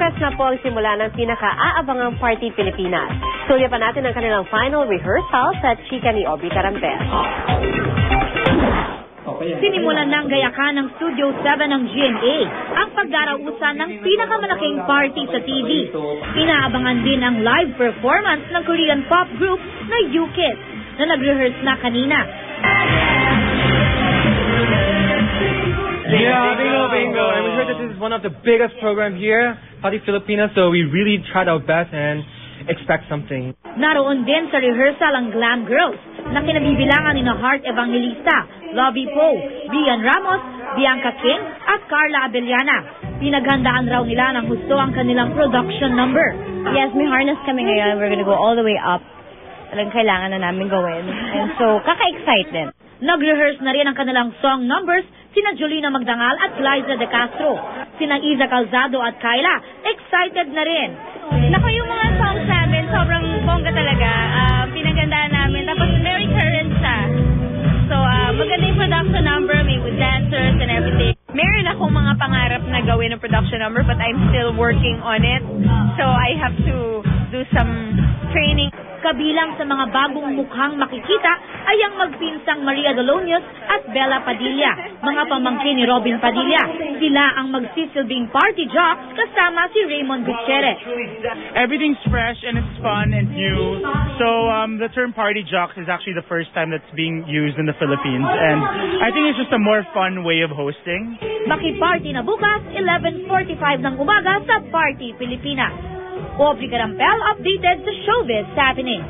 Lunes na po ang simula ng pinaka-aabangang Party Pilipinas. Sulya pa natin ang kanilang final rehearsal sa chika ni Aubrey Carampel. Sinimulan ng gayakan ng Studio 7 ng GMA ang pagdarausan ng pinakamalaking party sa TV. Inaabangan din ang live performance ng Korean pop group na U-Kiss na nag-rehearse na kanina. Yeah, bingo. And we heard that this is one of the biggest programs here, Party Pilipinas, so we really tried our best and expect something. Naroon din sa rehearsal ang Glam Girls na kinabibilangan ni Heart Evangelista, Lovie Poe, Rian Ramos, Bianca King at Carla Abellana. Pinaghandaan raw nila ng gusto ang kanilang production number. Yes, may harness kami ngayon. We're gonna go all the way up. Talagang kailangan na namin gawin. And so, kaka-excited. Nag-rehearse na rin ang kanilang song numbers sina Jolina Magdangal at Liza De Castro. Sina Iza Calzado at Kyla, excited na rin. Naku, yung mga songs namin, sobrang bongga talaga. Pinagandaan namin. Tapos very current siya. So, maganda yung production number, may with dancers and everything. Meron akong mga pangarap na gawin ng production number, but I'm still working on it. So, I have to do some training. Kabilang sa mga bagong mukhang makikita ay ang magpinsang Maria Dolonius at Bella Padilla, mga pamangkin ni Robin Padilla. Sila ang magsisilbing party jocks kasama si Raymond Gutierrez. Everything's fresh and it's fun and new. So the term party jocks is actually the first time that's being used in the Philippines, and I think it's just a more fun way of hosting. Maki-party na bukas, 11:45 ng umaga sa Party Pilipinas. Aubrey Carampel updated sa Showbiz Happening.